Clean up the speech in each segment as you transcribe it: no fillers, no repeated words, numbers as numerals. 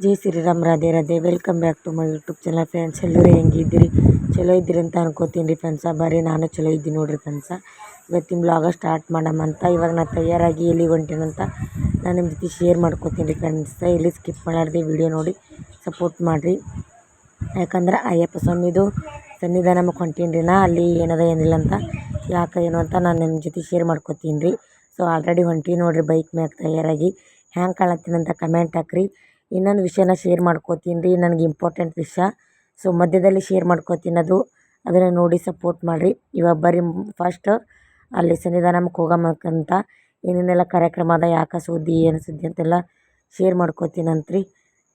Jai Shriram, Radhe Radhe. Welcome back to my YouTube channel friends. ಎಲ್ಲರೂ ಹೆಂಗಿದ್ದೀರಿ? ಚಲೋ ಇದ್ದೀರಿ ಅಂತ ಅನ್ಕೋತೀನಿ ರೀ ಫ್ರೆಂಡ್ಸ. ಬರ್ರಿ ನಾನು ಚಲೋ ಇದ್ದೀನಿ ನೋಡಿರಿ ಫ್ರೆಂಡ್ಸ. ಇವತ್ತಿನ ಬ್ಲಾಗ ಸ್ಟಾರ್ಟ್ ಮಾಡಮಂತ. ಇವಾಗ ನಾನು ತಯಾರಾಗಿ ಎಲ್ಲಿಗೆ ಹೊಂಟೇನಂತ ನಾನು ನಿಮ್ಮ ಜೊತೆ ಶೇರ್ ಮಾಡ್ಕೋತೀನಿ ರೀ ಫ್ರೆಂಡ್ಸ. ಇಲ್ಲಿ ಸ್ಕಿಪ್ ಮಾಡಾರ್ದೆ ವಿಡಿಯೋ ನೋಡಿ ಸಪೋರ್ಟ್ ಮಾಡಿರಿ. ಯಾಕಂದ್ರೆ ಅಯ್ಯಪ್ಪ ಸ್ವಾಮಿದು ಸನ್ನಿಧಾನಕ್ಕೆ ಹೊಂಟೀನಿ ರೀ ನಾ. ಅಲ್ಲಿ ಏನದ ಏನಿಲ್ಲ ಅಂತ ಯಾಕೆ ಏನು ಅಂತ ನಾನು ನಿಮ್ಮ ಜೊತೆ ಶೇರ್ ಮಾಡ್ಕೋತೀನಿ ರೀ. ಸೊ ಆಲ್ರೆಡಿ ಹೊಂಟೀನಿ ನೋಡಿರಿ ಬೈಕ್ ಮ್ಯಾಗ ತಯಾರಾಗಿ. ಹ್ಯಾಂಗೆ ಕಾಣತ್ತೀನಂತ ಕಮೆಂಟ್ ಹಾಕ್ರಿ. ಇನ್ನೊಂದು ವಿಷಯನ ಶೇರ್ ಮಾಡ್ಕೋತೀನಿ ರೀ, ನನಗೆ ಇಂಪಾರ್ಟೆಂಟ್ ವಿಷಯ. ಸೊ ಮಧ್ಯದಲ್ಲಿ ಶೇರ್ ಮಾಡ್ಕೋತೀನಿ ಅದನ್ನು ನೋಡಿ ಸಪೋರ್ಟ್ ಮಾಡಿರಿ. ಇವಾಗ ಬರ್ರಿ ಫಸ್ಟ್ ಅಲ್ಲಿ ಸನ್ನಿಧಾನಕ್ಕೆ ಹೋಗಮಂತ. ಏನೇನೆಲ್ಲ ಕಾರ್ಯಕ್ರಮ ಅದ, ಯಾಕೆ ಸುದ್ದಿ, ಏನು ಸುದ್ದಿ ಅಂತೆಲ್ಲ ಶೇರ್ ಮಾಡ್ಕೋತೀನಂತ್ರಿ.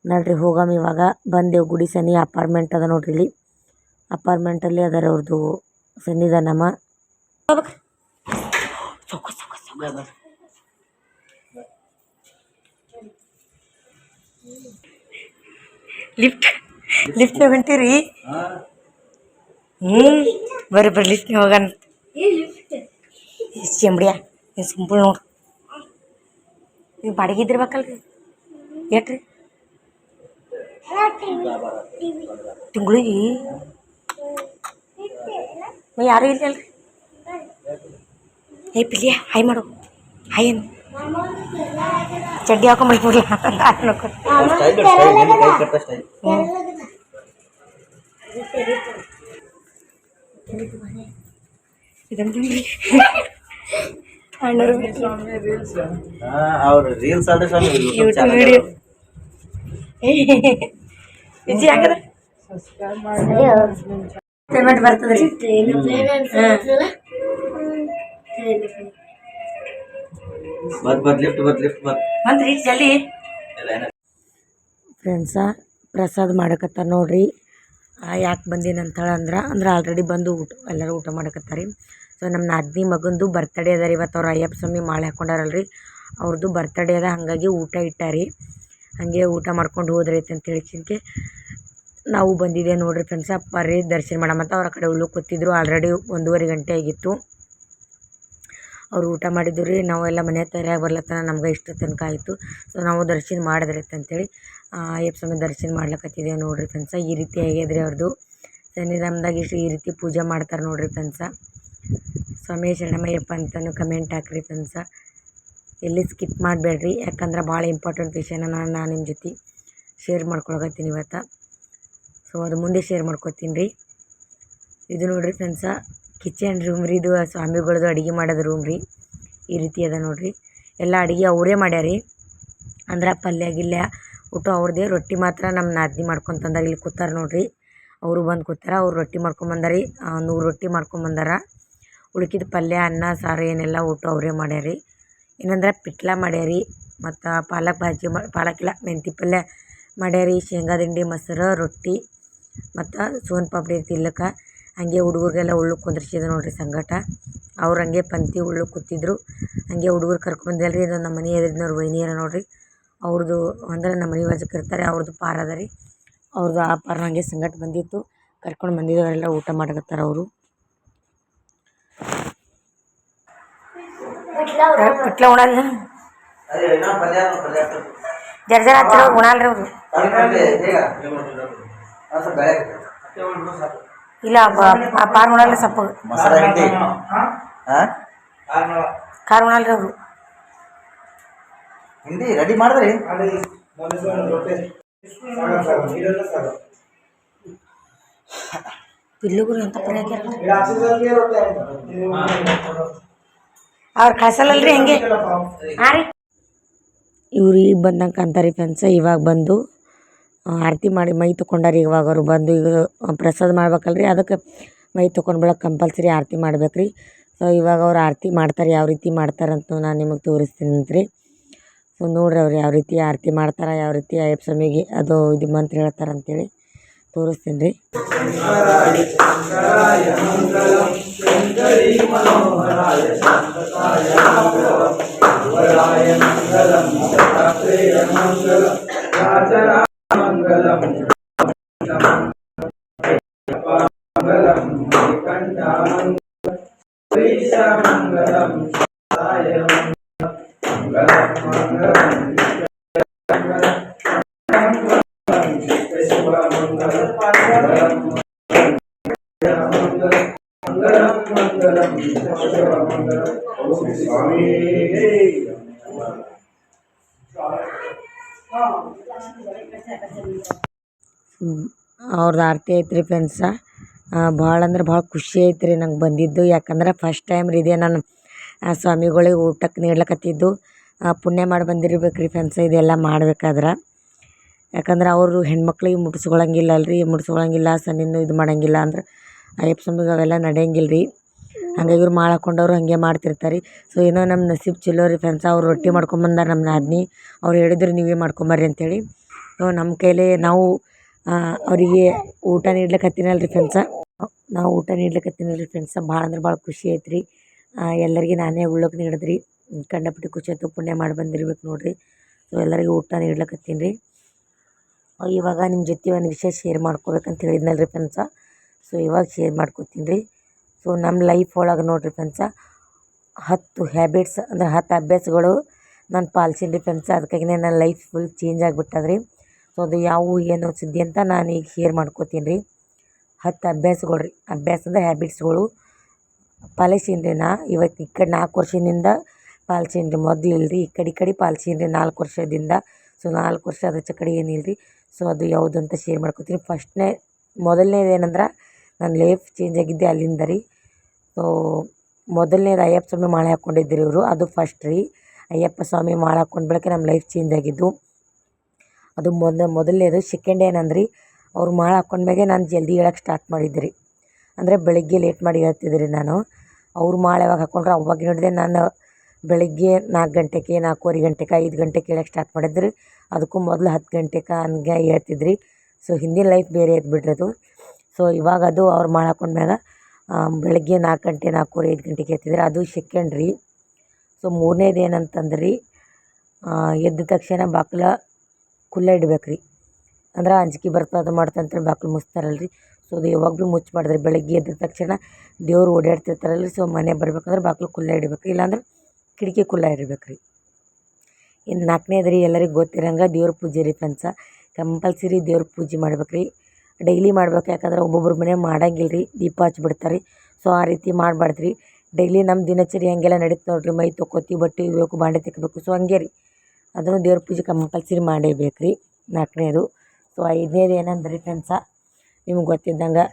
ನೋಡ್ರಿ ಹೋಗಮ್ಮ. ಇವಾಗ ಬಂದೆವು ಗುಡಿ ಸನಿ. ಅಪಾರ್ಟ್ಮೆಂಟ್ ಅದ ನೋಡ್ರಿ. ಇಲ್ಲಿ ಅಪಾರ್ಟ್ಮೆಂಟಲ್ಲಿ ಅದರ ಅವ್ರದ್ದು ಸನ್ನಿಧಾನಮ್ಮ. ಲಿಫ್ಟ್ ಹೊಂಟಿರಿ? ಬರ್ರಿ ಲಿಫ್ಟ್ ಹೋಗೋಣ. ಚೆಂಬಡಿಯ ಸಿಂಪಲ್ ನೋಡ್ರಿ. ನೀವು ಬಾಡಿಗೆ ಇದ್ದಿರ್ಬೇಕಲ್ರಿ? ಏಟ್ರಿ ತಿಂಗಳಿಗೆ? ಯಾರು ಇಲ್ಲ ಅಲ್ರಿ? ಏ ಪಿಲಿಯ ಹಾಯ್ ಮಾಡು. ಹಾಯ್ ಏನು ಚಡ್ಡಿ ಹಾಕೊಂಡ್ಬಿಡ್ಬಿಡ್ಲ ಪೇಮೆಂಟ್ ಬರ್ತದೆ ಜಲ್ದಿ. ಫ್ರೆಂಡ್ಸ ಪ್ರಸಾದ ಮಾಡಕತ್ತಾರ ನೋಡ್ರಿ. ಯಾಕೆ ಬಂದೀನಿ ಅಂತೇಳಿ ಅಂದ್ರೆ ಆಲ್ರೆಡಿ ಬಂದು ಎಲ್ಲರೂ ಊಟ ಮಾಡಕತ್ತಾರೆ. ಸೊ ನಮ್ಮ ನಾದಿನಿ ಮಗಂದು ಬರ್ತಡೇ ಅದ ರೀ ಇವತ್ತು. ಅವ್ರು ಅಯ್ಯಪ್ಪ ಸ್ವಾಮಿ ಮಾಲೆ ಹಾಕೊಂಡಾರಲ್ರಿ, ಅವ್ರದ್ದು ಬರ್ತಡೇ ಅದ. ಹಾಗಾಗಿ ಊಟ ಇಟ್ಟಾರಿ. ಹಾಗೆ ಊಟ ಮಾಡ್ಕೊಂಡು ಹೋದ್ರೈತೆ ಅಂತ ಹೇಳಿಕೆ ನಾವು ಬಂದಿದ್ದೆ ನೋಡ್ರಿ ಫ್ರೆಂಡ್ಸ. ಬರ್ರಿ ದರ್ಶನ ಮಾಡಮಂತ. ಅವ್ರ ಕಡೆ ಉಳ್ಳು ಕೂತಿದ್ರು. ಆಲ್ರೆಡಿ 1:30 ಗಂಟೆ ಆಗಿತ್ತು. ಅವ್ರು ಊಟ ಮಾಡಿದ್ದು ರೀ. ನಾವೆಲ್ಲ ಮನೆ ತಯಾರಾಗಿ ಬರ್ಲತ್ತನ ನಮ್ಗೆ ಇಷ್ಟು ತನಕ ಆಯಿತು. ಸೊ ನಾವು ದರ್ಶನ ಮಾಡಿದ್ರೈತೆ ಅಂತೇಳಿ ಅಯ್ಯಪ್ಪ ಸ್ವಾಮಿ ದರ್ಶನ ಮಾಡ್ಲಕತ್ತಿದ್ದೇವೆ ನೋಡ್ರಿ ಫ್ರೆಂಡ್ಸ. ಈ ರೀತಿ ಆಗಿದ್ರಿ ಅವ್ರದ್ದು ಸನ್ನಿಧಾನದಾಗ. ಈ ರೀತಿ ಪೂಜೆ ಮಾಡ್ತಾರೆ ನೋಡ್ರಿ ಫ್ರೆಂಡ್ಸ. ಸ್ವಾಮಿ ಶರಣಮಯ್ಯಪ್ಪ ಅಂತಲೂ ಕಮೆಂಟ್ ಹಾಕ್ರಿ ಫ್ರೆಂಡ್ಸ. ಎಲ್ಲಿ ಸ್ಕಿಪ್ ಮಾಡಬೇಡ್ರಿ, ಯಾಕಂದ್ರೆ ಭಾಳ ಇಂಪಾರ್ಟೆಂಟ್ ವಿಷಯನ ನಾನು ನಿಮ್ಮ ಜೊತೆ ಶೇರ್ ಮಾಡ್ಕೊಳಕತ್ತೀನಿ ಇವತ್ತು. ಸೊ ಅದು ಮುಂದೆ ಶೇರ್ ಮಾಡ್ಕೊತೀನಿ ರೀ. ಇದು ನೋಡ್ರಿ ಫ್ರೆಂಡ್ಸ ಕಿಚನ್ ರೂಮ್ ರೀ. ಇದು ಸ್ವಾಮಿಗಳದ್ದು ಅಡುಗೆ ಮಾಡೋದು ರೂಮ್ ರೀ. ಈ ರೀತಿ ಅದ ನೋಡ್ರಿ. ಎಲ್ಲ ಅಡುಗೆ ಅವರೇ ಮಾಡ್ಯಾರಿ. ಅಂದ್ರೆ ಪಲ್ಯ ಗಿಲ್ಯ ಊಟ ಅವ್ರದ್ದೇ. ರೊಟ್ಟಿ ಮಾತ್ರ ನಮ್ಮ ನಾದಿನಿ ಮಾಡ್ಕೊತಂದಾರ. ಇಲ್ಲಿ ಕೂತಾರೆ ನೋಡ್ರಿ. ಅವರು ಬಂದು ಕೂತಾರ. ಅವ್ರು ರೊಟ್ಟಿ ಮಾಡ್ಕೊಂಬಂದಾರಿ. 100 ರೊಟ್ಟಿ ಮಾಡ್ಕೊಂಬಂದಾರ. ಉಳ್ಕಿದ ಪಲ್ಯ ಅನ್ನ ಸಾರು ಏನೆಲ್ಲ ಊಟ ಅವರೇ ಮಾಡ್ಯಾರಿ. ಏನಂದ್ರೆ ಪಿಟ್ಲ ಮಾಡ್ಯಾರಿ. ಮತ್ತು ಪಾಲಕ್ ಭಾಜಿ ಪಾಲಕ್ಕಿಲ್ಲ ಮೆಂತಿ ಪಲ್ಯ ಮಾಡ್ಯಾರಿ. ಶೇಂಗಾ ದಿಂಡಿ, ಮೊಸರು, ರೊಟ್ಟಿ ಮತ್ತು ಸೋನ್ ಪಾಪಡಿ ತಿಲ್ಲಕ್ಕೆ. ಹಾಗೆ ಹುಡುಗರಿಗೆಲ್ಲ ಉಳ್ಳು ಕುಂದ್ರಿಸಿದ ನೋಡ್ರಿ ಸಂಗಟ. ಅವ್ರು ಹಂಗೆ ಪಂಕ್ತಿ ಉಳ್ಳು ಕೂತಿದ್ರು. ಹಾಗೆ ಹುಡುಗರು ಕರ್ಕೊಂಬಂದಿಲ್ಲ ರೀ. ಇದು ನಮ್ಮ ಮನೆ ಎದುರಿನವ್ರು ವೈನಿಯರ ನೋಡ್ರಿ. ಅವ್ರದ್ದು ಅಂದ್ರೆ ನಮ್ಮ ಮನೆ ಬಾಜುಕ್ ಇರ್ತಾರೆ. ಅವ್ರದ್ದು ಪಾರ ಅದ ರೀ. ಅವ್ರದ್ದು ಆ ಪಾರ ಹಂಗೆ ಸಂಗಟ ಬಂದಿತ್ತು. ಕರ್ಕೊಂಡು ಬಂದಿದ್ದವರೆಲ್ಲ ಊಟ ಮಾಡಕತ್ತಾರ ಅವರು. ಪಿಟ್ಲ ಉಣಲ್ಲ ಜರ ಹಚ್ಚಿರ ಉಣಲ್ರಿ ಅವರು. ಇಲ್ಲ ಪಾರ ಉಣಲ್ರಿ. ಸಪ್ಪ ಖಾರ ಉಣಲ್ರಿ ಅವರು. ಹಿಂದಿ ರೆಡಿ ಮಾಡಿದ್ರಿ? ಪಿಲ್ಲುಗುರು ಅಂತ ಪಲ್ಯ ಅವ್ರು ಕಳ್ಸಲ್ಲಲ್ರಿ ಹೆಂಗೆ. ಹಾಂ ರೀ. ಇವ್ರು ಈಗ ಬಂದಂಗೆ ಅಂತಾರೆ ಫ್ರೆಂಡ್ಸ. ಇವಾಗ ಬಂದು ಆರತಿ ಮಾಡಿ ಮೈ ತೊಗೊಂಡಾರಿ. ಇವಾಗ ಅವರು ಬಂದು ಈಗ ಪ್ರಸಾದ ಮಾಡ್ಬೇಕಲ್ರಿ, ಅದಕ್ಕೆ ಮೈ ತೊಗೊಂಡು ಬೆಳಗ್ಗೆ ಕಂಪಲ್ಸರಿ ಆರತಿ ಮಾಡ್ಬೇಕು ರೀ. ಸೊ ಇವಾಗ ಅವ್ರು ಆರತಿ ಮಾಡ್ತಾರೆ. ಯಾವ ರೀತಿ ಮಾಡ್ತಾರಂತ ನಾನು ನಿಮಗೆ ತೋರಿಸ್ತೀನಿ ಅಂತ್ರಿ. ಸೊ ನೋಡ್ರಿ ಅವ್ರು ಯಾವ ರೀತಿ ಆರತಿ ಮಾಡ್ತಾರೆ, ಯಾವ ರೀತಿ ಅಯ್ಯಪ್ಪ ಸ್ವಾಮಿಗೆ ಅದು ಇದು ಮಂತ್ರ ಹೇಳ್ತಾರೆ ಅಂತೇಳಿ ತೋರಿಸ್ತೀನಿ ರೀ. ಅವ್ರದ್ದು ಆರತಿ ಐತ್ರಿ ಫ್ರೆಂಡ್ಸ. ಭಾಳ ಅಂದ್ರೆ ಭಾಳ ಖುಷಿ ಐತ್ರಿ ನಂಗೆ ಬಂದಿದ್ದು. ಯಾಕಂದ್ರೆ ಫಸ್ಟ್ ಟೈಮ್ ರೀ ಇದೇ ನಾನು ಸ್ವಾಮಿಗಳಿಗೆ ಊಟಕ್ಕೆ ನೀಡ್ಲಕತ್ತಿದ್ದು. ಪುಣ್ಯ ಮಾಡಿ ಬಂದಿರ್ಬೇಕ್ರಿ ಫ್ರೆಂಡ್ಸ ಇದೆಲ್ಲ ಮಾಡ್ಬೇಕಾದ್ರೆ. ಯಾಕಂದ್ರೆ ಅವರು ಹೆಣ್ಮಕ್ಳಿಗೆ ಮುಟ್ಸ್ಕೊಳಂಗಿಲ್ಲ ಅಲ್ರಿ, ಮುಟ್ಸ್ಕೊಳಂಗಿಲ್ಲ ಸನ್ನಿನೂ ಇದು ಮಾಡಂಗಿಲ್ಲ ಅಂದ್ರೆ ಅಯ್ಯಪ್ಪ ಸ್ವಾಮಿಗೆ ಅವೆಲ್ಲ ನಡೆಯಂಗಿಲ್ಲ ರೀ. ಹಂಗಾಗಿ ಇವ್ರು ಮಾಲೆ ಹಾಕ್ಕೊಂಡವ್ರು ಹಾಗೆ ಮಾಡ್ತಿರ್ತಾರೆ. ಸೊ ಏನೋ ನಮ್ಮ ನಸೀಬ್ ಚಲೋ ರೀ ಫ್ರೆಂಡ್ಸ. ಅವ್ರು ರೊಟ್ಟಿ ಮಾಡ್ಕೊಂಬಂದಾರ ನಮ್ಮ ನಾದಿನಿ. ಅವ್ರು ಹೇಳಿದ್ರು ನೀವೇ ಮಾಡ್ಕೊಂಬರ್ರಿ ಅಂತೇಳಿ. ನಮ್ಮ ಕೈಲೇ ನಾವು ಅವರಿಗೆ ಊಟ ನೀಡ್ಲಿಕತ್ತೀನಲ್ರಿ ಫ್ರೆಂಡ್ಸ. ನಾವು ಊಟ ನೀಡ್ಲಿಕತ್ತೀನಲ್ರಿ ಫ್ರೆಂಡ್ಸ. ಭಾಳ ಅಂದ್ರೆ ಭಾಳ ಖುಷಿ ಐತ್ರಿ. ಎಲ್ಲರಿಗೆ ನಾನೇ ಉಳ್ಳೋಕೆ ನೀಡಿದ್ರಿ. ಕಂಡಪಟ್ಟಿ ಖುಷಿ ಆಯ್ತು. ಪುಣ್ಯ ಮಾಡಿ ಬಂದಿರ್ಬೇಕು ನೋಡಿರಿ. ಸೊ ಎಲ್ಲರಿಗೂ ಊಟ ನೀಡ್ಲಿಕತ್ತೀನಿ ರೀ. ಇವಾಗ ನಿಮ್ಮ ಜೊತೆ ಒಂದು ವಿಷಯ ಶೇರ್ ಮಾಡ್ಕೋಬೇಕಂತ ಹೇಳಿದ್ನಲ್ರಿ ಫ್ರೆಂಡ್ಸ. ಸೊ ಇವಾಗ ಶೇರ್ ಮಾಡ್ಕೋತೀನಿ ರೀ. ಸೊ ನಮ್ಮ ಲೈಫ್ ಒಳಗೆ ನೋಡಿರಿ ಫ್ರೆಂಡ್ಸ 10 ಹ್ಯಾಬಿಟ್ಸ್ ಅಂದ್ರೆ 10 ಅಭ್ಯಾಸಗಳು ನಾನು ಪಾಲಿಸೀನಿ ರೀ ಫ್ರೆಂಡ್ಸ. ಅದಕ್ಕಾಗಿನೇ ನನ್ನ ಲೈಫ್ ಫುಲ್ ಚೇಂಜ್ ಆಗಿಬಿಟ್ಟದ್ರಿ. ಸೊ ಅದು ಯಾವುವು ಏನು ಸುದ್ದಿ ಅಂತ ನಾನು ಈಗ ಶೇರ್ ಮಾಡ್ಕೋತೀನಿ ರೀ. 10 ಅಭ್ಯಾಸಗಳು ರೀ. ಅಭ್ಯಾಸ ಅಂದರೆ ಹ್ಯಾಬಿಟ್ಸ್ಗಳು ಪಾಲಿಸೀನಿ ರೀ. ಇವತ್ತು ಈ ಕಡೆ 4 ವರ್ಷದಿಂದ ಪಾಲಿಸೀನಿ ರೀ. ಮೊದಲು ಇಲ್ರಿ, ಈ ಕಡೆ ಪಾಲಿಸೀನಿ ರೀ 4 ವರ್ಷದಿಂದ. ಸೊ 4 ವರ್ಷ ಅದ್ರ ಕಡೆ ಏನಿಲ್ಲ ರೀ. ಸೊ ಅದು ಯಾವುದು ಅಂತ ಶೇರ್ ಮಾಡ್ಕೋತೀನಿ. ಮೊದಲನೇದು ಏನಂದ್ರೆ ನನ್ನ ಲೈಫ್ ಚೇಂಜ್ ಆಗಿದ್ದೆ ಅಲ್ಲಿಂದ ರೀ. ಸೊ ಮೊದಲನೇದು ಅಯ್ಯಪ್ಪ ಸ್ವಾಮಿ ಮಾಲೆ ಹಾಕ್ಕೊಂಡಿದ್ದರು ಇವರು. ಅದು ಫಸ್ಟ್ ರೀ. ಅಯ್ಯಪ್ಪ ಸ್ವಾಮಿ ಮಾಲೆ ಹಾಕ್ಕೊಂಡ ಬಳಿಕ ನಮ್ಮ ಲೈಫ್ ಚೇಂಜ್ ಆಗಿದ್ದು ಅದು ಮೊದಲನೇದು. ಸೆಕೆಂಡ್ ಏನಂದ್ರಿ, ಅವ್ರು ಮಾಲೆ ಹಾಕ್ಕೊಂಡ್ಮ್ಯಾಗೆ ನಾನು ಜಲ್ದಿ ಹೇಳಕ್ಕೆ ಸ್ಟಾರ್ಟ್ ಮಾಡಿದ್ದೆ ರೀ. ಅಂದರೆ ಬೆಳಗ್ಗೆ ಲೇಟ್ ಮಾಡಿ ಹೇಳ್ತಿದ್ದೆ ರೀ ನಾನು. ಅವ್ರು ಮಾಲೆ ಯಾವಾಗ ಹಾಕ್ಕೊಂಡ್ರೆ ಅವಾಗ ನೋಡಿದೆ ನಾನು ಬೆಳಗ್ಗೆ 4 ಗಂಟೆಗೆ, 4:15 ಗಂಟೆಗೆ, 5 ಗಂಟೆಗೆ ಹೇಳಕ್ಕೆ ಸ್ಟಾರ್ಟ್ ಮಾಡಿದ್ರಿ. ಅದಕ್ಕೂ ಮೊದಲು 10 ಗಂಟೆಗೆ ಹಂಗೆ ಹೇಳ್ತಿದ್ರಿ. ಸೊ ಹಿಂದಿನ ಲೈಫ್ ಬೇರೆ ಐತೆ ಬಿಡ್ರಿ ಅದು. ಸೊ ಇವಾಗ ಅದು ಅವ್ರು ಮಾಲೆ ಹಾಕ್ಕೊಂಡ್ಮ್ಯಾಗ ಬೆಳಗ್ಗೆ 4 ಗಂಟೆ, 4:15, 5 ಗಂಟೆಗೆ ಹೇಳ್ತಿದ್ರಿ. ಅದು ಸೆಕೆಂಡ್ ರೀ. ಸೊ ಮೂರನೇದು ಏನಂತಂದ್ರಿ, ಎದ್ದ ತಕ್ಷಣ ಬಾಗಿಲ ಖುಲ್ಲ ಇಡ್ಬೇಕು ರೀ. ಅಂದ್ರೆ ಅಂಜಿಕೆ ಬರ್ತದೆ ಮಾಡ್ತಂತೇಳಿ ಬಾಗಿಲು ಮುಚ್ತಾರಲ್ರಿ. ಸೊ ಅದು ಯಾವಾಗ ಭೀ ಮುಚ್ಚಬಾರ್ದು ರೀ. ಬೆಳಗ್ಗೆ ಎದ್ದ ತಕ್ಷಣ ದೇವ್ರು ಓಡಾಡ್ತಿರ್ತಾರಲ್ರಿ. ಸೊ ಮನೆ ಬರ್ಬೇಕಂದ್ರೆ ಬಾಗಿಲು ಖುಲ್ಲ ಇಡ್ಬೇಕು ರೀ. ಇಲ್ಲಾಂದ್ರೆ ಕಿಟಕಿ ಖುಲ್ಲ ಇಡ್ಬೇಕು ರೀ. ಇನ್ನು 4ನೇದು ರೀ, ಎಲ್ಲರಿಗೆ ಗೊತ್ತಿರಂಗೆ ದೇವ್ರ ಪೂಜೆ ರೀ ಫ್ರೆಂಡ್ಸ. ಕಂಪಲ್ಸರಿ ದೇವ್ರ ಪೂಜೆ ಮಾಡ್ಬೇಕು ರೀ. ಡೈಲಿ ಮಾಡ್ಬೇಕು. ಯಾಕಂದ್ರೆ ಒಬ್ಬೊಬ್ರ ಮನೆ ಮಾಡಂಗಿಲ್ಲ ರೀ, ದೀಪ ಹಚ್ಬಿಡ್ತಾರೆ. ಸೊ ಆ ರೀತಿ ಮಾಡಬಾರ್ದು ರೀ. ಡೈಲಿ ನಮ್ಮ ದಿನಚರಿ ಹಂಗೆಲ್ಲ ನಡೀತು ನೋಡಿರಿ. ಮೈ ತೊಕ್ಕೋತೀವಿ, ಬಟ್ಟೆ ಒಗಿಬೇಕು, ಬಾಂಡೆ ತಿಕ್ಕಬೇಕು. ಸೊ ಹಂಗೆ ರೀ, ಅದನ್ನು ದೇವ್ರ ಪೂಜೆ ಕಂಪಲ್ಸರಿ ಮಾಡೇಬೇಕು ರೀ. 4ನೇದು. ಸೊ 5ನೇದು ಏನಂದ್ರಿ ಫ್ರೆಂಡ್ಸ, ನಿಮ್ಗೆ ಗೊತ್ತಿದ್ದಂಗೆ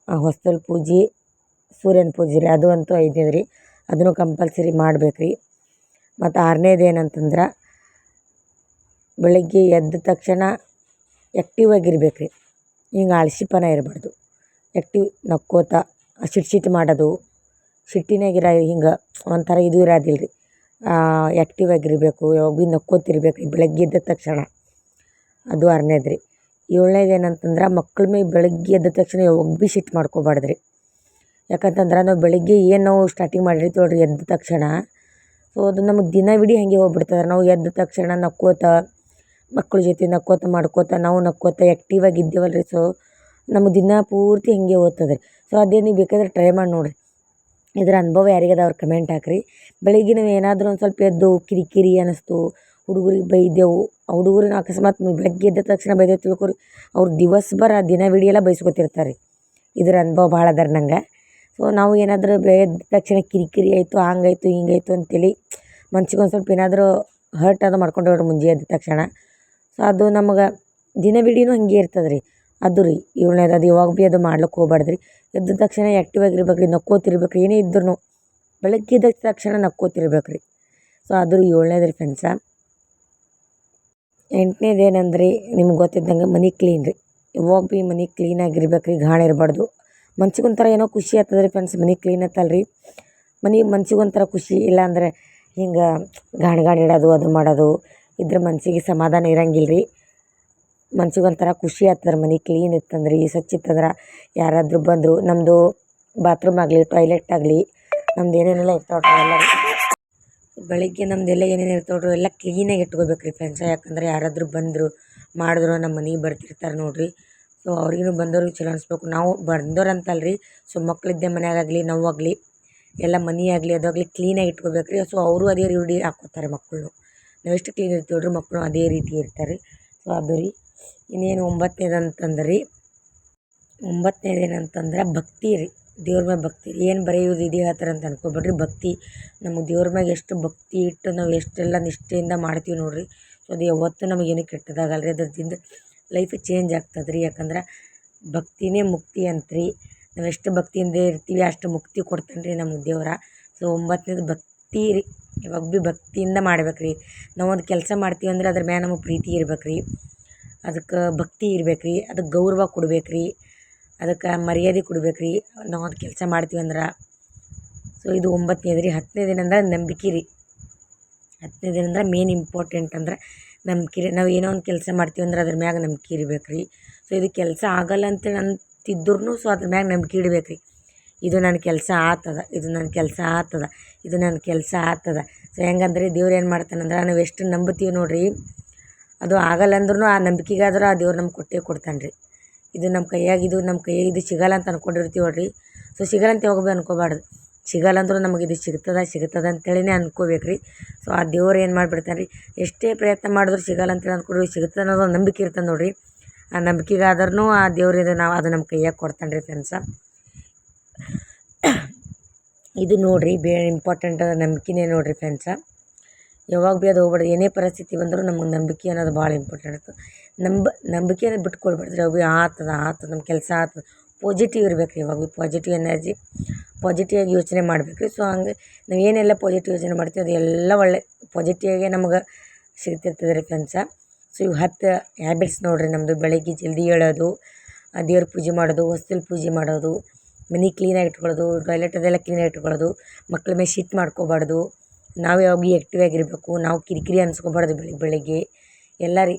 ಹೊಸ್ತಿಲ ಪೂಜೆ, ಸೂರ್ಯನ ಪೂಜೆ ರೀ. ಅದು ಅಂತೂ 5ನೇದು ರೀ. ಅದನ್ನು ಕಂಪಲ್ಸರಿ ಮಾಡ್ಬೇಕು ರೀ. ಮತ್ತು 6ನೇದು ಏನಂತಂದ್ರೆ, ಬೆಳಗ್ಗೆ ಎದ್ದ ತಕ್ಷಣ ಆ್ಯಕ್ಟಿವ್ ಆಗಿರ್ಬೇಕು ರೀ. ಹಿಂಗೆ ಆಳ್ಸಿತನ ಇರಬಾರ್ದು. ಆ್ಯಕ್ಟಿವ್ ನಕ್ಕೋತ ಸಿಟ್ಟು ಮಾಡೋದು, ಸಿಟ್ಟಿನಾಗಿರ ಹಿಂಗೆ ಒಂಥರ ಇದು ಇರೋದಿಲ್ಲ ರೀ. ಆ್ಯಕ್ಟಿವ್ ಆಗಿರಬೇಕು. ಯಾವಾಗ ಭೀ ನಕ್ಕೋತಿರ್ಬೇಕು ರೀ ಬೆಳಗ್ಗೆ ಎದ್ದ ತಕ್ಷಣ. ಅದು 6ನೇದು ರೀ. 7ನೇದು ಏನಂತಂದ್ರೆ, ಮಕ್ಳ ಮೇಲೆ ಬೆಳಗ್ಗೆ ಎದ್ದ ತಕ್ಷಣ ಯಾವಾಗ ಭೀ ಸಿಟ್ಟು ಮಾಡ್ಕೋಬಾರ್ದು ರೀ. ಯಾಕಂತಂದ್ರೆ ನಾವು ಬೆಳಗ್ಗೆ ಏನು ನಾವು ಸ್ಟಾರ್ಟಿಂಗ್ ಮಾಡಿರ್ತೀವಿ ನೋಡಿರಿ ಎದ್ದ ತಕ್ಷಣ, ಸೊ ಅದು ನಮಗೆ ದಿನವಿಡೀ ಹಾಗೆ ಹೋಗ್ಬಿಡ್ತದೆ. ನಾವು ಎದ್ದ ತಕ್ಷಣ ನಕ್ಕೋತ, ಮಕ್ಳ ಜೊತೆ ನಕ್ಕೋತ ಮಾಡ್ಕೋತ, ನಾವು ನಕ್ಕೋತ ಆ್ಯಕ್ಟಿವ್ ಆಗಿದ್ದೇವಲ್ಲ ರೀ. ಸೊ ನಮ್ಮ ದಿನ ಪೂರ್ತಿ ಹಾಗೆ ಹೋಗ್ತದೆ ರೀ. ಸೊ ಅದೇ ನೀವು ಬೇಕಾದ್ರೆ ಟ್ರೈ ಮಾಡಿ ನೋಡಿರಿ. ಇದರ ಅನುಭವ ಯಾರಿಗದ ಅವ್ರು ಕಮೆಂಟ್ ಹಾಕಿರಿ. ಬೆಳಗ್ಗೆ ನಾವು ಏನಾದರೂ ಒಂದು ಸ್ವಲ್ಪ ಎದ್ದು ಕಿರಿಕಿರಿ ಅನ್ನಿಸ್ತು, ಹುಡುಗರಿಗೆ ಬೈದೆವು, ಆ ಹುಡುಗರನ್ನ ಅಕಸ್ಮಾತ್ ಬೆಳಗ್ಗೆ ಎದ್ದ ತಕ್ಷಣ ಬೈದೇವು ತಿಳ್ಕೊರಿ, ಅವ್ರು ದಿವಸಭರ ದಿನವಿಡೀ ಎಲ್ಲ ಬೈಸ್ಕೊತಿರ್ತಾರೆ ರೀ. ಇದರ ಅನುಭವ ಭಾಳ ಅದ ರೀ ನಂಗೆ. ಸೊ ನಾವು ಏನಾದರೂ ಎದ್ದ ತಕ್ಷಣ ಕಿರಿಕಿರಿ ಆಯಿತು, ಹಂಗಾಯ್ತು ಹಿಂಗಾಯ್ತು ಅಂತೇಳಿ ಮನ್ಸಿಗೆ ಒಂದು ಸ್ವಲ್ಪ ಏನಾದರೂ ಹರ್ಟ್ ಅದು ಮಾಡ್ಕೊಂಡವ್ರು ಮುಂಜೆ ಎದ್ದ ತಕ್ಷಣ, ಸೊ ಅದು ನಮಗೆ ದಿನವಿಡೀನೂ ಹಾಗೆ ಇರ್ತದೆ ರೀ. ಅದು ರೀ 7ನೇದು. ಅದು ಯಾವಾಗ ಭೀ ಅದು ಮಾಡ್ಲಿಕ್ಕೆ ಹೋಗ್ಬಾರ್ದು ರೀ. ಎದ್ದ ತಕ್ಷಣ ಆ್ಯಕ್ಟಿವ್ ಆಗಿರ್ಬೇಕು ರೀ, ನಕ್ಕೋತಿರ್ಬೇಕು ರೀ. ಏನೇ ಇದ್ರೂ ಬೆಳಗ್ಗೆ ಎದ್ದ ತಕ್ಷಣ ನಕ್ಕೋತಿರ್ಬೇಕು ರೀ. ಸೊ ಅದು 7ನೇದು ರೀ ಫ್ರೆಂಡ್ಸ. 8ನೇದು ಏನಂದ್ರಿ, ನಿಮ್ಗೆ ಗೊತ್ತಿದ್ದಂಗೆ ಮನೆ ಕ್ಲೀನ್ ರೀ. ಯಾವಾಗ ಭೀ ಮನೆ ಕ್ಲೀನಾಗಿರ್ಬೇಕು ರೀ, ಗಾಣ ಇರಬಾರ್ದು. ಮನ್ಸಿಗೊಂಥರ ಏನೋ ಖುಷಿ ಆಗ್ತದೆ ರೀ ಫ್ರೆಂಡ್ಸ್, ಮನೆ ಕ್ಲೀನ್ ಆಯ್ತಲ್ಲ ರೀ. ಮನ್ಸಿಗೊಂಥರ ಖುಷಿ. ಇಲ್ಲಾಂದ್ರೆ ಹಿಂಗೆ ಗಾಣ ಇಡೋದು, ಅದು ಮಾಡೋದು ಇದ್ರ ಮನಸ್ಸಿಗೆ ಸಮಾಧಾನ ಇರಂಗಿಲ್ಲ ರೀ. ಮನ್ಸಿಗೊಂಥರ ಖುಷಿ ಆಗ್ತದೆ ಮನೆ ಕ್ಲೀನ್ ಇತ್ತಂದ್ರೆ, ಸ್ವಚ್ಛ ಇತ್ತಂದ್ರೆ. ಯಾರಾದರೂ ಬಂದರು, ನಮ್ಮದು ಬಾತ್ರೂಮ್ ಆಗಲಿ, ಟಾಯ್ಲೆಟ್ ಆಗಲಿ, ನಮ್ದು ಏನೇನೆಲ್ಲ ಇರ್ತಾವೆ ಎಲ್ಲ ಬೆಳಗ್ಗೆ ನಮ್ಮದೆಲ್ಲ ಏನೇನು ಇರ್ತಾವೆ ಎಲ್ಲ ಕ್ಲೀನಾಗಿ ಇಟ್ಕೋಬೇಕು ರೀ ಫ್ರೆಂಡ್ಸ. ಯಾಕಂದ್ರೆ ಯಾರಾದರೂ ಬಂದರು ಮಾಡಿದ್ರು ನಮ್ಮ ಮನೆಗೆ ಬರ್ತಿರ್ತಾರೆ ನೋಡಿರಿ. ಸೊ ಅವ್ರಿಗೂ ಬಂದವ್ರಿಗೆ ಚಲೋ ಅನಿಸ್ಬೇಕು. ನಾವು ಬಂದವ್ರು ಅಂತಲ್ಲ ರೀ, ಸೊ ಮಕ್ಕಳಿದ್ದೆ ಮನೆಯಾಗಲಿ ನಾವಾಗಲಿ ಎಲ್ಲ ಮನೆ ಆಗಲಿ ಅದಾಗಲಿ ಕ್ಲೀನಾಗಿ ಇಟ್ಕೋಬೇಕು ರೀ. ಸೊ ಅವರು ಅದೇ ರೂಢಿ ಹಾಕ್ಕೋತಾರೆ ಮಕ್ಕಳು. ನಾವು ಎಷ್ಟು ಕ್ಲೀನ್ ಇರ್ತೀವಿ ನೋಡ್ರಿ, ಮಕ್ಕಳು ಅದೇ ರೀತಿ ಇರ್ತಾರೆ. ಸೊ ಅದು ರೀ. ಇನ್ನೇನು 9ನೇದು ಅಂತಂದ್ರೆ ಭಕ್ತಿ ರೀ. ದೇವ್ರ ಮ್ಯಾಗ ಭಕ್ತಿ ರೀ. ಏನು ಬರೆಯೋದು ಇದೇ ಹೇಳ್ತಾರೆ ಅಂತ ಅನ್ಕೊಬೇಡ್ರಿ. ಭಕ್ತಿ ನಮಗೆ ದೇವ್ರ ಮ್ಯಾಗ ಎಷ್ಟು ಭಕ್ತಿ ಇಟ್ಟು ನಾವು ಎಷ್ಟೆಲ್ಲ ನಿಷ್ಠೆಯಿಂದ ಮಾಡ್ತೀವಿ ನೋಡಿರಿ. ಸೊ ಅದು ಯಾವತ್ತೂ ನಮಗೇನು ಕೆಟ್ಟದಾಗಲ್ಲ ರೀ. ಅದ್ರದಿಂದ ಲೈಫ್ ಚೇಂಜ್ ಆಗ್ತದೆ ರೀ. ಯಾಕಂದ್ರೆ ಭಕ್ತಿನೇ ಮುಕ್ತಿ ಅಂತ್ರಿ. ನಾವು ಎಷ್ಟು ಭಕ್ತಿಯಿಂದ ಇರ್ತೀವಿ ಅಷ್ಟು ಮುಕ್ತಿ ಕೊಡ್ತಾನೆ ರೀ ನಮಗೆ ದೇವ್ರ. ಸೊ 9ನೇದು ಭಕ್ತಿ ರೀ. ಯಾವಾಗ ಭೀ ಭಕ್ತಿಯಿಂದ ಮಾಡ್ಬೇಕು ರೀ. ನಾವೊಂದು ಕೆಲಸ ಮಾಡ್ತೀವಿ ಅಂದ್ರೆ ಅದ್ರ ಮ್ಯಾಗ ನಮಗೆ ಪ್ರೀತಿ ಇರ್ಬೇಕು ರೀ. ಅದಕ್ಕೆ ಭಕ್ತಿ ಇರ್ಬೇಕು ರೀ. ಅದಕ್ಕೆ ಗೌರವ ಕೊಡ್ಬೇಕು ರೀ. ಅದಕ್ಕೆ ಮರ್ಯಾದೆ ಕೊಡ್ಬೇಕು ರೀ ನಾವೊಂದು ಕೆಲಸ ಮಾಡ್ತೀವಿ ಅಂದ್ರೆ. ಸೊ ಇದು 9ನೇದು ರೀ. 10ನೇದೇನಂದ್ರೆ ನಂಬಿಕೆ ರೀ. 10ನೇದೇನಂದ್ರೆ ಮೇನ್ ಇಂಪಾರ್ಟೆಂಟ್ ಅಂದ್ರೆ ನಂಬಿಕೆ ರೀ. ನಾವು ಏನೋ ಒಂದು ಕೆಲಸ ಮಾಡ್ತೀವಿ ಅಂದ್ರೆ ಅದ್ರ ಮ್ಯಾಗ ನಂಬಿಕೆ ಇರ್ಬೇಕು ರೀ. ಸೊ ಇದು ಕೆಲಸ ಆಗಲ್ಲ ಅಂತೇಳಿ ಅಂತಿದ್ರೂ ಸೊ ಅದ್ರ ಮ್ಯಾಗ ನಂಬಿಕೆ ಇಡ್ಬೇಕು ರೀ. ಇದು ನನ್ನ ಕೆಲಸ ಆಗ್ತದ, ಇದು ನನ್ನ ಕೆಲಸ ಆಗ್ತದ, ಇದು ನನ್ನ ಕೆಲಸ ಆಗ್ತದ. ಸೊ ಹೆಂಗಂದ್ರೆ ದೇವ್ರು ಏನು ಮಾಡ್ತಾನಂದ್ರೆ ನಾವು ಎಷ್ಟು ನಂಬ್ತೀವಿ ನೋಡಿರಿ, ಅದು ಆಗಲ್ಲ ಅಂದ್ರೂ ಆ ನಂಬಿಕೆಗಾದ್ರೂ ಆ ದೇವ್ರು ನಮ್ಗೆ ಕೊಟ್ಟೇ ಕೊಡ್ತಾನೆ ರೀ. ಇದು ನಮ್ಮ ಕೈಯಾಗ ಇದು ಸಿಗಲ್ಲ ಅಂತ ಅಂದ್ಕೊಂಡಿರ್ತೀವಿ ನೋಡಿರಿ. ಸೊ ಸಿಗಲ್ಲ ಅಂತ ಯಾವಾಗ ಭೀ ಅನ್ಕೋಬಾರ್ದು. ಸಿಗಲ್ಲ ಅಂದ್ರೂ ನಮಗೆ ಇದು ಸಿಗ್ತದೆ ಅಂತೇಳಿನೇ ಅನ್ಕೋಬೇಕು ರೀ. ಸೊ ಆ ದೇವ್ರು ಏನು ಮಾಡಿಬಿಡ್ತಾನೆ ರೀ, ಎಷ್ಟೇ ಪ್ರಯತ್ನ ಮಾಡಿದ್ರು ಸಿಗಲ್ಲ ಅಂತೇಳಿ ಅಂದ್ಕೊಂಡ್ರಿ ಸಿಗುತ್ತೆ ಅನ್ನೋದು ಒಂದು ನಂಬಿಕೆ ಇರ್ತದೆ ನೋಡಿರಿ. ಆ ನಂಬಿಕೆಗಾದ್ರೂ ಆ ದೇವ್ರು ನಾವು ಅದು ನಮ್ಮ ಕೈಯಾಗ ಕೊಡ್ತಾನೆ ರೀ ಫ್ರೆಂಡ್ಸ. ಇದು ನೋಡಿರಿ ಇಂಪಾರ್ಟೆಂಟ್ ನಂಬಿಕೆನೇ ನೋಡಿರಿ ಫ್ರೆಂಡ್ಸ. ಯಾವಾಗ ಭೀ ಅದು ಹೋಗ್ಬಾರ್ದು. ಏನೇ ಪರಿಸ್ಥಿತಿ ಬಂದರೂ ನಮಗೆ ನಂಬಿಕೆ ಅನ್ನೋದು ಭಾಳ ಇಂಪಾರ್ಟೆಂಟ್ ಇರ್ತದೆ. ನಂಬಿಕೆನ ಬಿಟ್ಕೊಡ್ಬಾರ್ದು ರೀ. ಅವು ಆಗ್ತದೆ ನಮ್ಮ ಕೆಲಸ ಆಗ್ತದೆ. ಪಾಸಿಟಿವ್ ಇರ್ಬೇಕು ರೀ. ಯಾವಾಗ ಭೀ ಪಾಸಿಟಿವ್ ಎನರ್ಜಿ, ಪಾಸಿಟಿವಾಗಿ ಯೋಚನೆ ಮಾಡ್ಬೇಕು ರೀ. ಸೊ ಹಂಗೆ ನಾವು ಏನೆಲ್ಲ ಪಾಸಿಟಿವ್ ಯೋಚನೆ ಮಾಡ್ತೀವಿ ಅದು ಎಲ್ಲ ಒಳ್ಳೆ ಪಾಸಿಟಿವಾಗೇ ನಮಗೆ ಸಿಗ್ತಿರ್ತದೆ ರೀ ಫ್ರೆಂಡ್ಸ. ಸೊ ಇವು 10 ಹ್ಯಾಬಿಟ್ಸ್ ನೋಡಿರಿ ನಮ್ಮದು. ಬೆಳಗ್ಗೆ ಜಲ್ದಿ ಏಳೋದು, ದೇವ್ರ ಪೂಜೆ ಮಾಡೋದು, ಹೊಸ್ತಿಲು ಪೂಜೆ ಮಾಡೋದು, ಮನೆ ಕ್ಲೀನಾಗಿ ಇಟ್ಕೊಳ್ಳೋದು, ಟಾಯ್ಲೆಟ್ ಅದೆಲ್ಲ ಕ್ಲೀನಾಗಿ ಇಟ್ಕೊಳ್ಳೋದು, ಮಕ್ಳ ಮೇಲೆ ಸಿಟ್ಟು ಮಾಡ್ಕೋಬಾರ್ದು, ನಾವು ಯಾವಾಗ ಭೀ ಆ್ಯಕ್ಟಿವ್ ಆಗಿರಬೇಕು, ನಾವು ಕಿರಿಕಿರಿ ಅನ್ಸ್ಕೊಬಾರ್ದು ಬೆಳಿಗ್ಗೆ ಎಲ್ಲ ರೀ.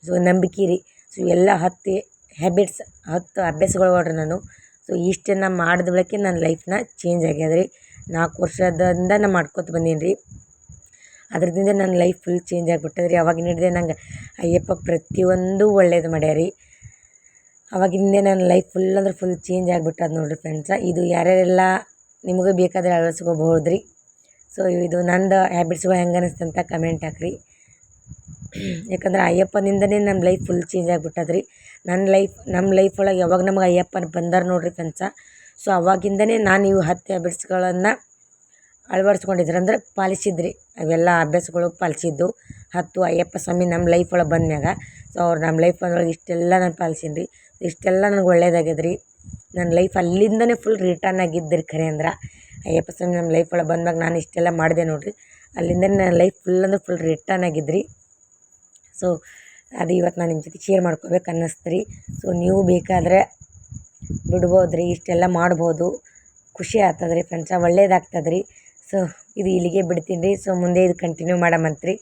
ಸೊ ನಂಬಿಕೆ ರೀ. ಸೊ ಎಲ್ಲ 10 ಹ್ಯಾಬಿಟ್ಸ್ 10 ಅಭ್ಯಾಸಗಳು ನೋಡ್ರಿ ನಾನು. ಸೊ ಇಷ್ಟನ್ನು ಮಾಡಿದ ಬಳಿಕೆ ನನ್ನ ಲೈಫ್ನ ಚೇಂಜ್ ಆಗ್ಯದ ರೀ. 4 ವರ್ಷದಿಂದ ನಾನು ಮಾಡ್ಕೊತ ಬಂದೀನಿ ರೀ. ಅದ್ರದಿಂದ ನನ್ನ ಲೈಫ್ ಫುಲ್ ಚೇಂಜ್ ಆಗಿಬಿಟ್ಟದೆ ರೀ. ಅವಾಗಿನ ಹಿಡಿದೆ ನಂಗೆ ಅಯ್ಯಪ್ಪ ಪ್ರತಿಯೊಂದು ಒಳ್ಳೇದು ಮಾಡ್ಯಾರ ರೀ. ಅವಾಗಿಂದೇ ನನ್ನ ಲೈಫ್ ಫುಲ್ ಅಂದ್ರೆ ಫುಲ್ ಚೇಂಜ್ ಆಗಿಬಿಟ್ಟದ ನೋಡಿರಿ ಫ್ರೆಂಡ್ಸ. ಇದು ಯಾರ್ಯಾರೆಲ್ಲ ನಿಮಗೆ ಬೇಕಾದರೆ ಅಳವಡಿಸ್ಕೋಬಹುದು ರೀ. ಸೊ ಇದು ನಂದು ಹ್ಯಾಬಿಟ್ಸ್ಗಳು ಹೆಂಗೆ ಅನ್ನಿಸ್ತಂತ ಕಮೆಂಟ್ ಹಾಕ್ರಿ. ಯಾಕಂದ್ರೆ ಅಯ್ಯಪ್ಪನಿಂದನೇ ನಮ್ಮ ಲೈಫ್ ಫುಲ್ ಚೇಂಜ್ ಆಗಿಬಿಟ್ಟದ ರೀ. ನಮ್ಮ ಲೈಫ್ ಒಳಗೆ ಯಾವಾಗ ನಮಗೆ ಅಯ್ಯಪ್ಪನ ಬಂದಾರ ನೋಡಿರಿ ಫ್ರೆಂಡ್ಸ. ಸೊ ಅವಾಗಿಂದನೇ ನಾನು ಇವು 10 ಹ್ಯಾಬಿಟ್ಸ್ಗಳನ್ನು ಅಳವಡಿಸ್ಕೊಂಡಿದ್ರೆ ಅಂದ್ರೆ ಪಾಲಿಸಿದ್ರಿ. ಅವೆಲ್ಲ ಅಭ್ಯಾಸಗಳು ಪಾಲಿಸಿದ್ದು 10 ಅಯ್ಯಪ್ಪ ಸ್ವಾಮಿ ನಮ್ಮ ಲೈಫ್ ಒಳಗೆ ಬಂದ್ಮ್ಯಾಗ. ಸೊ ಅವ್ರು ನಮ್ಮ ಲೈಫ್ ಒಳಗೆ ಇಷ್ಟೆಲ್ಲ ನಾನು ಪಾಲಿಸೀನಿ ರೀ. ಇಷ್ಟೆಲ್ಲ ನನಗೆ ಒಳ್ಳೇದಾಗ್ಯದ ರೀ. ನನ್ನ ಲೈಫ್ ಅಲ್ಲಿಂದನೇ ಫುಲ್ ರಿಟರ್ನ್ ಆಗಿದ್ದು ರೀ ಖರೆ ಅಂದ್ರೆ. ಅಯ್ಯಪ್ಪ ಸ್ವಾಮಿ ನಮ್ಮ ಲೈಫ್ ಒಳಗೆ ಬಂದ್ಮ್ಯಾಗ ನಾನು ಇಷ್ಟೆಲ್ಲ ಮಾಡಿದೆ ನೋಡಿರಿ. ಅಲ್ಲಿಂದನೇ ನನ್ನ ಲೈಫ್ ಫುಲ್ ಅಂದ್ರೆ ಫುಲ್ ರಿಟರ್ನ್ ಆಗಿದ್ದು ರೀ. ಸೊ ಅದು ಇವತ್ತು ನಾನು ನಿಮ್ಮ ಜೊತೆ ಶೇರ್ ಮಾಡ್ಕೋಬೇಕು ಅನ್ನಿಸ್ತು ರೀ. ಸೊ ನೀವು ಬೇಕಾದರೆ ಬಿಡ್ಬೋದು ರೀ, ಇಷ್ಟೆಲ್ಲ ಮಾಡ್ಬೋದು. ಖುಷಿ ಆಗ್ತದೆ ರೀ ಫ್ರೆಂಡ್ಸ, ಒಳ್ಳೇದಾಗ್ತದೆ ರೀ. ಸೊ ಇದು ಇಲ್ಲಿಗೆ ಬಿಡ್ತೀನಿ ರೀ. ಸೊ ಮುಂದೆ ಇದು ಕಂಟಿನ್ಯೂ ಮಾಡಮಂತ್ರಿ.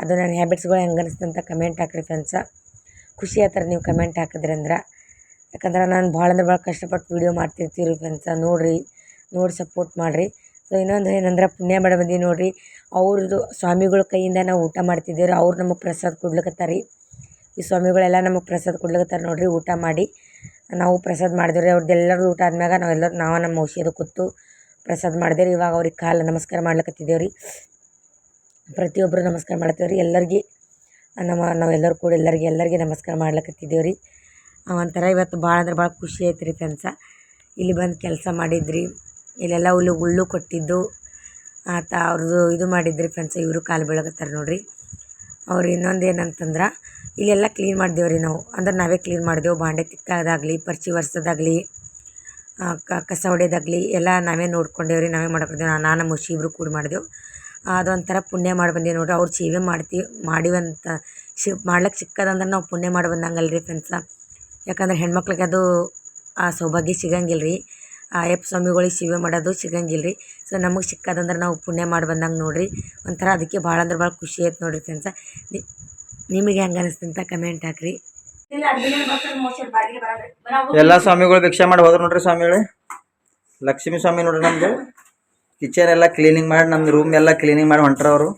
ಅದು ನನ್ನ ಹ್ಯಾಬಿಟ್ಸ್ಗಳು ಹೆಂಗೆ ಅನಿಸ್ತಂತ ಕಮೆಂಟ್ ಹಾಕ್ರಿ ಫ್ರೆಂಡ್ಸ. ಖುಷಿ ಆಗ್ತಾರೆ ನೀವು ಕಮೆಂಟ್ ಹಾಕಿದ್ರಿ ಅಂದ್ರೆ. ಯಾಕಂದ್ರೆ ನಾನು ಭಾಳ ಅಂದ್ರೆ ಭಾಳ ಕಷ್ಟಪಟ್ಟು ವೀಡಿಯೋ ಮಾಡ್ತಿರ್ತೀವಿ ರೀ ಫ್ರೆಂಡ್ಸ. ನೋಡಿ ಸಪೋರ್ಟ್ ಮಾಡಿರಿ. ಸೊ ಇನ್ನೊಂದು ಏನಂದ್ರೆ ಪುಣ್ಯ ಮಾಡ ಬಂದು ನೋಡಿರಿ, ಅವ್ರದ್ದು ಸ್ವಾಮಿಗಳ ಕೈಯಿಂದ ನಾವು ಊಟ ಮಾಡ್ತಿದ್ದೇವೆ. ಅವ್ರು ನಮಗೆ ಪ್ರಸಾದ ಕೊಡ್ಲಿಕತ್ತಾರೆ ರೀ. ಈ ಸ್ವಾಮಿಗಳೆಲ್ಲ ನಮಗೆ ಪ್ರಸಾದ ಕೊಡ್ಲಿಕತ್ತಾರೆ ನೋಡಿರಿ. ಊಟ ಮಾಡಿ ನಾವು ಪ್ರಸಾದ ಮಾಡಿದೇವೆ ರೀ. ಅವ್ರದ್ದು ಎಲ್ಲರದು ಊಟ ಆದ್ಮ್ಯಾಗ ನಾವು ನಮ್ಮ ಔಷಧ ಕೂತು ಪ್ರಸಾದ ಮಾಡಿದೆ ರೀ. ಇವಾಗ ಅವ್ರಿಗೆ ಕಾಲು ನಮಸ್ಕಾರ ಮಾಡ್ಲಿಕತ್ತಿದ್ದೇವೆ ರೀ. ಪ್ರತಿಯೊಬ್ಬರು ನಮಸ್ಕಾರ ಮಾಡ್ತೇವೆ ರೀ. ಎಲ್ಲರಿಗೆ ನಾವೆಲ್ಲರೂ ಕೂಡ ಎಲ್ಲರಿಗೆ ನಮಸ್ಕಾರ ಮಾಡ್ಲಿಕತ್ತಿದ್ದೇವೆ ರೀ. ಒಂಥರ ಇವತ್ತು ಭಾಳ ಅಂದ್ರೆ ಭಾಳ ಖುಷಿ ಆಯ್ತು ರೀ ಫ್ರೆಂಡ್ಸ. ಇಲ್ಲಿ ಬಂದು ಕೆಲಸ ಮಾಡಿದ್ರಿ, ಇಲ್ಲೆಲ್ಲ ಹುಲ್ಲು ಕೊಟ್ಟಿದ್ದು ಅವ್ರದ್ದು ಇದು ಮಾಡಿದ್ರಿ ಫ್ರೆಂಡ್ಸ. ಇವರು ಕಾಲು ಬೀಳಕತ್ತಾರೆ ನೋಡಿರಿ. ಅವ್ರು ಇನ್ನೊಂದು ಏನಂತಂದ್ರೆ ಇಲ್ಲೆಲ್ಲ ಕ್ಲೀನ್ ಮಾಡಿದೆವು ರೀ ನಾವು. ಅಂದ್ರೆ ನಾವೇ ಕ್ಲೀನ್ ಮಾಡಿದೆವು. ಬಾಂಡೆ ತಿಕ್ಕೋದಾಗಲಿ, ಪರ್ಚಿ ಒರೆಸೋದಾಗಲಿ, ಕಸ ಹೊಡೆಯೋದಾಗಲಿ ಎಲ್ಲ ನಾವೇ ನೋಡ್ಕೊಂಡೇವ್ರಿ. ನಾವೇ ಮಾಡ್ಕೊಂಡಿದ್ದೇವೆ. ನಾನು ಮುಷಿ ಇಬ್ಬರು ಕೂಡ ಮಾಡಿದೆವು. ಅದೊಂಥರ ಪುಣ್ಯ ಮಾಡಿ ಬಂದೀವಿ ನೋಡಿರಿ. ಅವ್ರು ಸೇವೆ ಮಾಡಿವಂತ ಮಾಡ್ಲಿಕ್ಕೆ ಸಿಕ್ಕದಂದ್ರೆ ನಾವು ಪುಣ್ಯ ಮಾಡಿ ಬಂದಂಗಲ್ಲ ರೀ ಫ್ರೆಂಡ್ಸ. ಯಾಕಂದ್ರೆ ಹೆಣ್ಮಕ್ಳಿಗೆ ಅದು ಆ ಸೌಭಾಗ್ಯ ಸಿಗಂಗಿಲ್ಲ ರೀ. ಆ ಅಯ್ಯಪ್ಪ ಸ್ವಾಮಿಗಳಿಗೆ ಸೇವೆ ಮಾಡೋದು ಸಿಗಂಗಿಲ್ಲ ರೀ. ಸೊ ನಮಗೆ ಸಿಕ್ಕದಂದ್ರೆ ನಾವು ಪುಣ್ಯ ಮಾಡಿ ಬಂದಂಗೆ ನೋಡಿರಿ. ಒಂಥರ ಅದಕ್ಕೆ ಭಾಳ ಅಂದ್ರೆ ಭಾಳ ಖುಷಿ ಆಯ್ತು ನೋಡಿರಿ ಫ್ರೆಂಡ್ಸ. ನಿಮಗೆ ಹೆಂಗೆ ಅನಿಸ್ತಂತ ಕಮೆಂಟ್ ಹಾಕ್ರಿ. ಎಲ್ಲ ಸ್ವಾಮಿಗಳು ಭಿಕ್ಷೆ ಮಾಡಿ ಹೋದ್ರು ನೋಡ್ರಿ. ಸ್ವಾಮಿಗಳು ಲಕ್ಷ್ಮೀ ಸ್ವಾಮಿ ನೋಡ್ರಿ. ನಮ್ದು ಕಿಚನ್ ಎಲ್ಲ ಕ್ಲೀನಿಂಗ್ ಮಾಡಿ, ನಮ್ದು ರೂಮ್ ಎಲ್ಲ ಕ್ಲೀನಿಂಗ್ ಮಾಡಿ ಹೊಂಟ್ರ ಅವರು.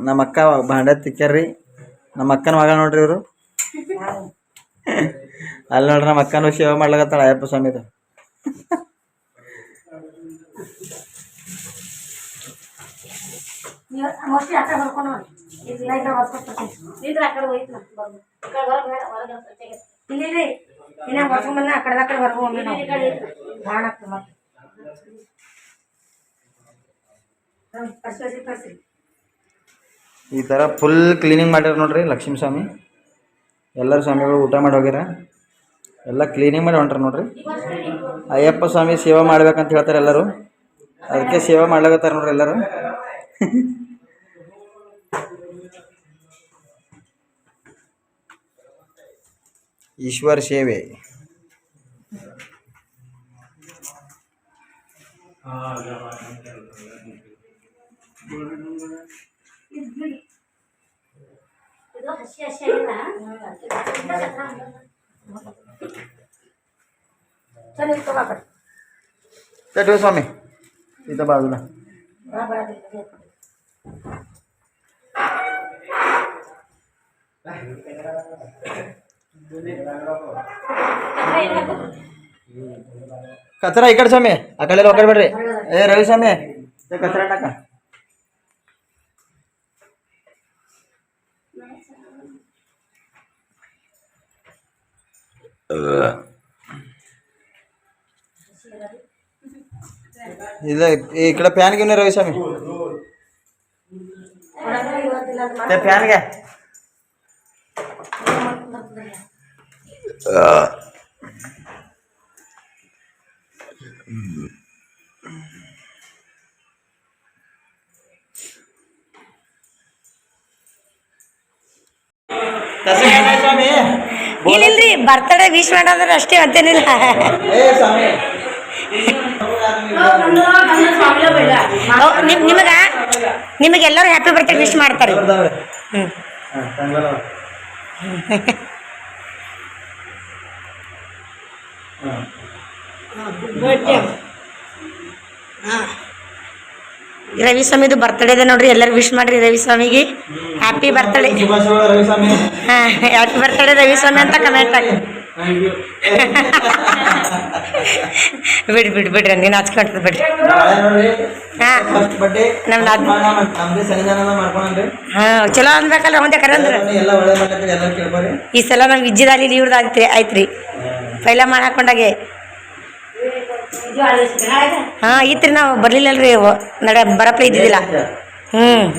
ನಮ್ಮ ಅಕ್ಕ ಭಾಂಡೆ ತಿಕ್ಕ್ಯಾರ್ರಿ. ನಮ್ಮ ಅಕ್ಕನ ಮಗ ನೋಡ್ರಿ ಇವರು. ಅಲ್ಲಿ ನೋಡ್ರಿ ನಮ್ಮ ಅಕ್ಕನೂ ಸೇವೆ ಮಾಡ್ಲಾಕತ್ತಾಳ ಅಯ್ಯಪ್ಪ ಸ್ವಾಮಿದು. ಇಲ್ಲಿ ಇನ್ನ ಹೊರಗೆ ಆ ಕಡೆ ಹೊರಗೆ ಒಮ್ಮೆ ನಾವು ಬಾಣ ಆಗ್ತದೆ ಮತ್ತೆ ಈ ಥರ ಫುಲ್ ಕ್ಲೀನಿಂಗ್ ಮಾಡ್ಯಾರ ನೋಡ್ರಿ ಲಕ್ಷ್ಮೀ ಸ್ವಾಮಿ. ಎಲ್ಲರೂ ಸ್ವಾಮಿಗಳು ಊಟ ಮಾಡಿ ಹೋಗ್ಯಾರ, ಎಲ್ಲ ಕ್ಲೀನಿಂಗ್ ಮಾಡಿ ಹೊಂಟ್ರ ನೋಡ್ರಿ. ಅಯ್ಯಪ್ಪ ಸ್ವಾಮಿ ಸೇವೆ ಮಾಡ್ಬೇಕಂತ ಹೇಳ್ತಾರೆ ಎಲ್ಲರೂ, ಅದಕ್ಕೆ ಸೇವೆ ಮಾಡ್ಲಾಗತ್ತಾರ ನೋಡ್ರಿ ಎಲ್ಲರೂ. ಈಶ್ವರ ಸೇವೆ. ठेव स्वामी इथं बाजूला. कचरा इकडे स्वामी, अकडे लोकड बेड्रे. ए रवी स्वामी ते कचरा टाका. इकडे फॅन घेऊन रवी स्वामी, ते फॅन घ्या. स्वामी ಇಲ್ಲಿಲ್ರಿ ಬರ್ತಡೇ ವಿಶ್ ಮಾಡೋದ್ರೆ ಅಷ್ಟೇ ಅಂತೇನಿಲ್ಲ. ನಿಮಗೆಲ್ಲರೂ ಹ್ಯಾಪಿ ಬರ್ತ್ಡೇ ವಿಶ್ ಮಾಡ್ತಾರೆ. ರವಿ ಸ್ವಾಮಿದು ಬರ್ತಡೇ ಇದೆ ನೋಡ್ರಿ, ಎಲ್ಲರೂ ವಿಶ್ ಮಾಡ್ರಿ ರವಿ ಸ್ವಾಮಿಗೆ ಹ್ಯಾಪಿ ಬರ್ತಡೇ. ಹಾಂ ಹ್ಯಾಪಿ ಬರ್ತಡೇ ರವಿ ಸ್ವಾಮಿ ಅಂತ ಕಮೆಂಟ್ ಹಾಕಿ. ಬಿಡ್ರಿ ನೀನು ಹಚ್ಕೊಂಡ್ರಿ ಬಿಡ್ರಿ. ಹಾಂ ಹಾಂ ಚಲೋ ಅನ್ಬೇಕಲ್ಲ ಒಂದೇ ಕರೆ ಅಂದ್ರೆ. ಈ ಸಲ ನಮ್ಗೆ ಇಜ್ಜಿದಲ್ಲಿ ಇವ್ರದ್ದು ಆಯ್ತ್ರಿ ಪೈಲ ಮಾಡಿ ಹಾಕೊಂಡಾಗೆ. ಹಾಂ ಇತ್ರಿ ನಾವು ಬರ್ಲಿಲ್ಲಲ್ರಿ ಬರಪ್ಲೆ ಇದ್ದಿದ್ದಿಲ್ಲ.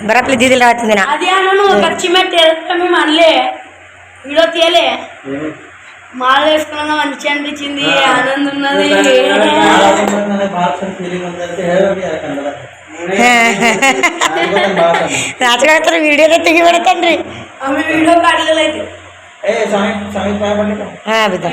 ಬರಪ್ಲೆ ಇದ್ದಿದ್ದಿಲ್ಲ ಆವತ್ತಿನ ದಿನ. మాల వేసుకున్నా మంచి అనిపించింది, ఆనందం ఉన్నది. రాత్రి వీడియోలో తెగి పెడతాండ్రి. ఆమె వీడియో కాడలేదు. బిడ్డ